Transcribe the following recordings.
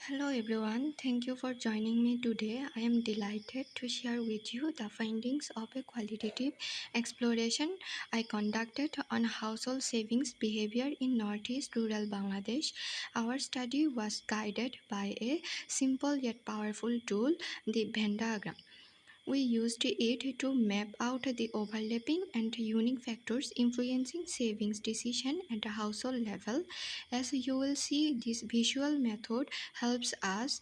Hello everyone, thank you for joining me today. I am delighted to share with you the findings of a qualitative exploration I conducted on household savings behavior in Northeast rural Bangladesh. Our study was guided by a simple yet powerful tool, the Venn-diagram. We used it to map out the overlapping and unique factors influencing savings decision at a household level. As you will see, this visual method helps us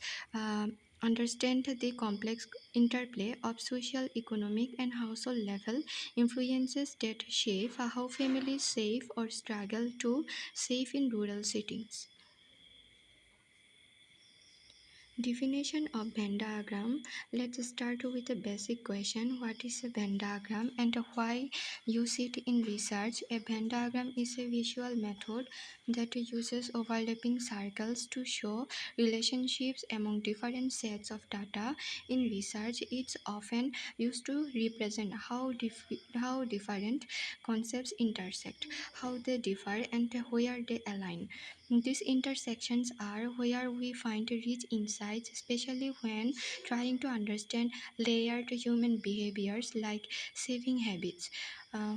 understand the complex interplay of social, economic, and household level influences that shape how families save or struggle to save in rural settings. Definition of Venn diagram. Let's start with a basic question. What is a Venn diagram and why use it in research? A Venn diagram is a visual method that uses overlapping circles to show relationships among different sets of data. In research, it's often used to represent how different concepts intersect, how they differ, and where they align. These intersections are where we find rich insights, especially when trying to understand layered human behaviors like saving habits.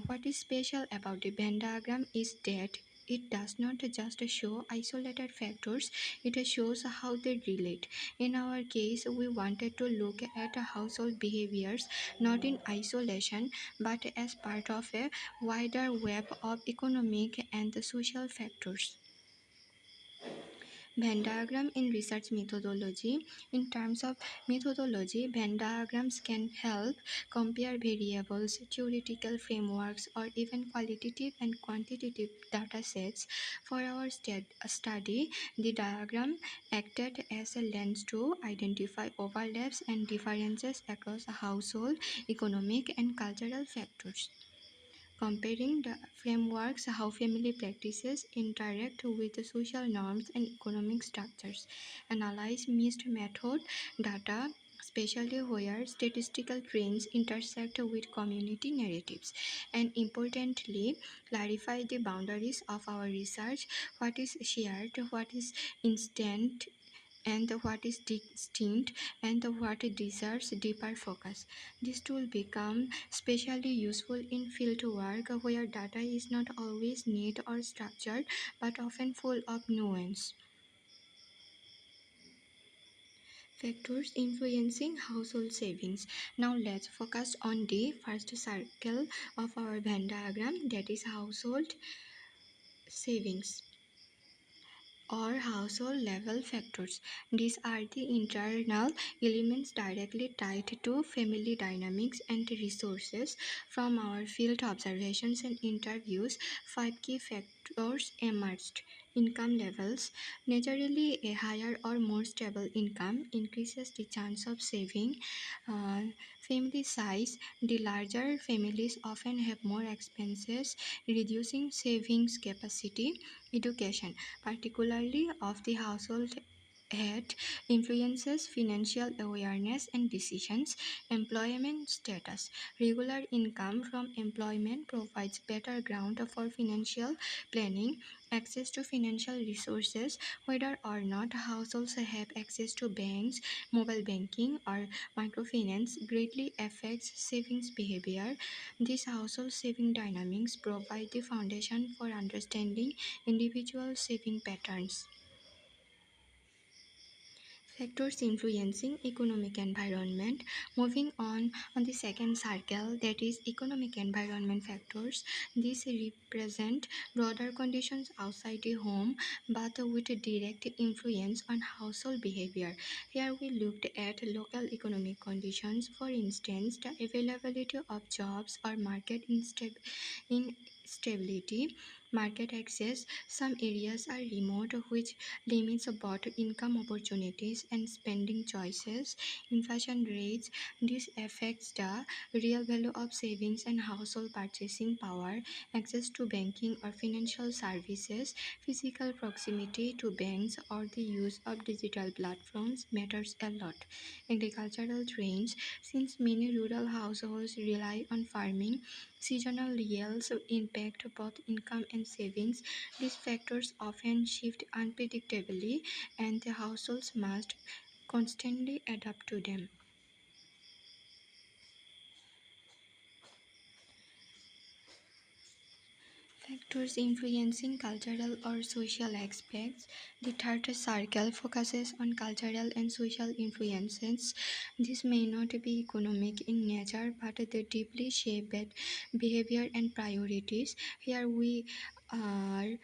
What is special about the Venn diagram is that it does not just show isolated factors, it shows how they relate. In our case, we wanted to look at household behaviors not in isolation but as part of a wider web of economic and social factors. Venn diagram in research methodology. In terms of methodology, Venn diagrams can help compare variables, theoretical frameworks, or even qualitative and quantitative data sets. For our study, the diagram acted as a lens to identify overlaps and differences across household, economic, and cultural factors. Comparing the frameworks, how family practices interact with the social norms and economic structures. Analyze mixed method data, especially where statistical trends intersect with community narratives. And importantly, clarify the boundaries of our research, what is shared, what is instant, and what is distinct and what deserves deeper focus. This tool becomes especially useful in field work where data is not always neat or structured but often full of nuance. Factors influencing household savings. Now let's focus on the first circle of our Venn diagram, that is household savings or household level factors. These are the internal elements directly tied to family dynamics and resources. From our field observations and interviews, five key factors emerged. Income levels. Naturally, a higher or more stable income increases the chance of saving. Uh, Family size. The larger families often have more expenses, reducing savings capacity. Education, particularly of the household head, influences financial awareness and decisions. Employment status. Regular income from employment provides better ground for financial planning. Access to financial resources, whether or not households have access to banks, mobile banking, or microfinance, greatly affects savings behavior. These household saving dynamics provide the foundation for understanding individual saving patterns. Factors influencing economic environment. Moving on the second circle, that is economic environment factors. These represent broader conditions outside the home but with a direct influence on household behavior. Here we looked at local economic conditions, for instance, the availability of jobs or market instability, market access. Some areas are remote, which limits both income opportunities and spending choices. Inflation rates. This affects the real value of savings and household purchasing power. Access to banking or financial services. Physical proximity to banks or the use of digital platforms matters a lot. Agricultural trends. Since many rural households rely on farming, Seasonal yields impact both income and savings. These factors often shift unpredictably, and the households must constantly adapt to them. Factors influencing cultural or social aspects. The third circle focuses on cultural and social influences. This may not be economic in nature, but they deeply shape behavior and priorities. Here we are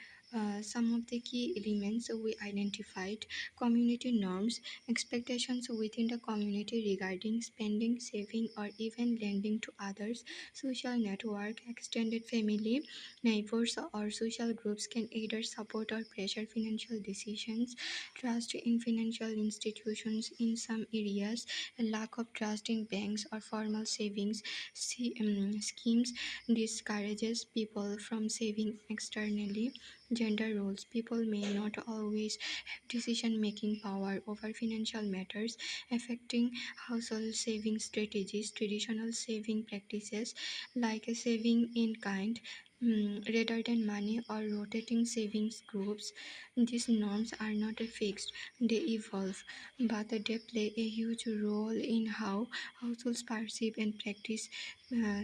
some of the key elements we identified: community norms, expectations within the community regarding spending, saving, or even lending to others; social network, extended family, neighbors, or social groups can either support or pressure financial decisions; trust in financial institutions in some areas, a lack of trust in banks or formal savings schemes discourages people from saving externally. Gender roles. People may not always have decision making power over financial matters, affecting household saving strategies. Traditional saving practices like saving in kind rather than money or rotating savings groups. These norms are not fixed, they evolve, but they play a huge role in how households perceive and practice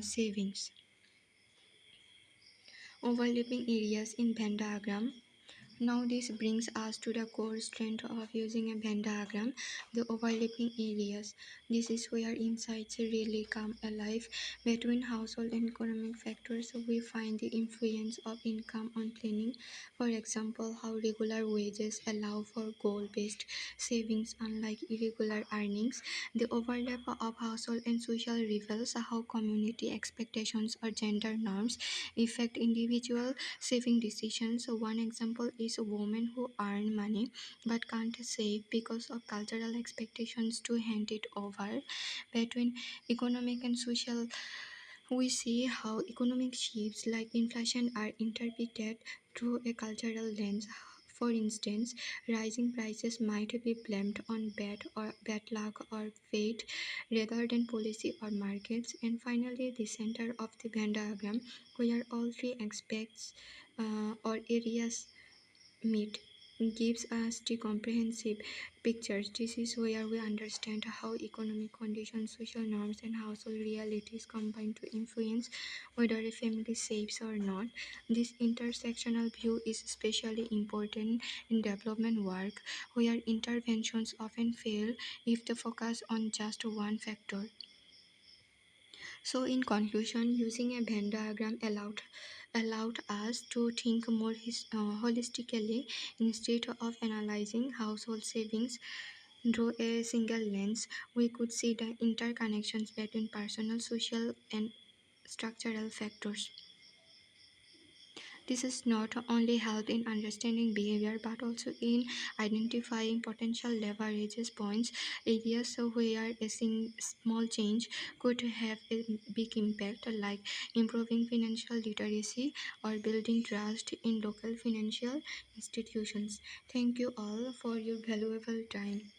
savings. Overlapping areas in Venn diagram. Now this brings us to the core strength of using a Venn diagram, the overlapping areas. This is where insights really come alive. Between household and economic factors, we find the influence of income on planning. For example, how regular wages allow for goal-based savings unlike irregular earnings. The overlap of household and social reveals how community expectations or gender norms affect individual saving decisions. So one example is women who earn money but can't save because of cultural expectations to hand it over. Between economic and social, we see how economic shifts like inflation are interpreted through a cultural lens. For instance, rising prices might be blamed on bad luck or fate rather than policy or markets. And finally, the center of the Venn diagram, where all three aspects or areas meet, gives us the comprehensive picture. This is where we understand how economic conditions, social norms, and household realities combine to influence whether a family saves or not. This intersectional view is especially important in development work, where interventions often fail if they focus on just one factor. So, in conclusion, using a Venn diagram allowed us to think more holistically. Instead of analyzing household savings through a single lens, we could see the interconnections between personal, social, and structural factors. This has not only helped in understanding behavior but also in identifying potential leverages points, areas where a small change could have a big impact, like improving financial literacy or building trust in local financial institutions. Thank you all for your valuable time.